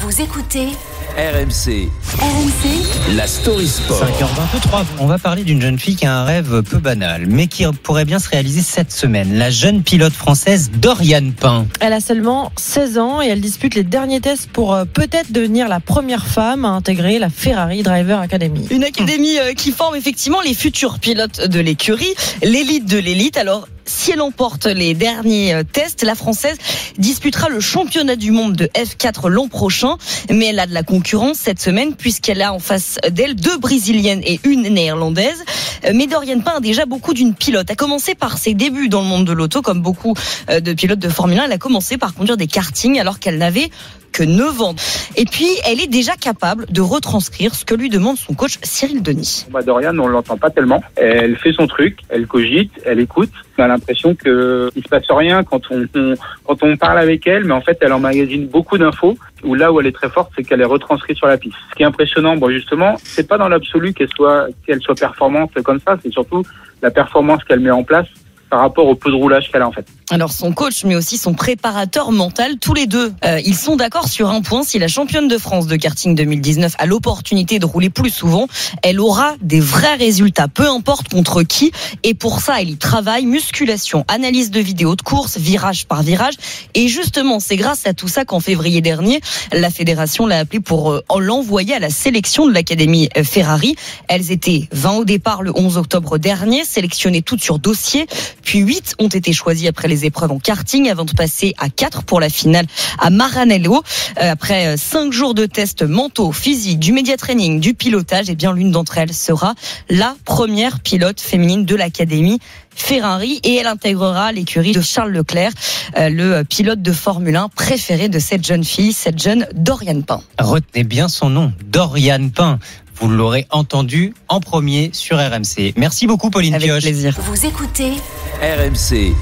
Vous écoutez RMC, la story sport. 5h23, on va parler d'une jeune fille qui a un rêve peu banal, mais qui pourrait bien se réaliser cette semaine. La jeune pilote française Doriane Pain. Elle a seulement 16 ans et elle dispute les derniers tests pour peut-être devenir la première femme à intégrer la Ferrari Driver Academy. Une académie qui forme effectivement les futurs pilotes de l'écurie, l'élite de l'élite. Alors, si elle emporte les derniers tests, la Française disputera le championnat du monde de F4 l'an prochain. Mais elle a de la concurrence cette semaine puisqu'elle a en face d'elle 2 Brésiliennes et une Néerlandaise. Mais Doriane Pain a déjà beaucoup d'une pilote. A commencé par ses débuts dans le monde de l'auto, comme beaucoup de pilotes de Formule 1. Elle a commencé par conduire des kartings alors qu'elle n'avait que 9 ans. Et puis, elle est déjà capable de retranscrire ce que lui demande son coach Cyril Denis. Doriane, on l'entend pas tellement. Elle fait son truc, elle cogite, elle écoute. On a l'impression qu'il se passe rien quand on parle avec elle, mais en fait, elle emmagasine beaucoup d'infos. Où là où elle est très forte, c'est qu'elle est retranscrite sur la piste. Ce qui est impressionnant, justement, c'est pas dans l'absolu qu'elle soit performante comme ça, c'est surtout la performance qu'elle met en place par rapport au peu de roulage qu'elle a en fait. Alors son coach mais aussi son préparateur mental, tous les deux, ils sont d'accord sur un point: si la championne de France de karting 2019 a l'opportunité de rouler plus souvent, elle aura des vrais résultats, peu importe contre qui. Et pour ça, elle y travaille, musculation, analyse de vidéos de course, virage par virage. Et justement, c'est grâce à tout ça qu'en février dernier, la fédération l'a appelée pour l'envoyer à la sélection de l'académie Ferrari. Elles étaient 20 au départ le 11 octobre dernier, sélectionnées toutes sur dossier. Puis 8 ont été choisis après les épreuves en karting avant de passer à 4 pour la finale à Maranello. Après 5 jours de tests mentaux, physiques, du média training, du pilotage, et bien l'une d'entre elles sera la première pilote féminine de l'académie Ferrari et elle intégrera l'écurie de Charles Leclerc, le pilote de Formule 1 préféré de cette jeune fille, cette jeune Doriane Pain. Retenez bien son nom, Doriane Pain. Vous l'aurez entendu en premier sur RMC. Merci beaucoup Pauline Avec Pioche. plaisir. Vous écoutez RMC.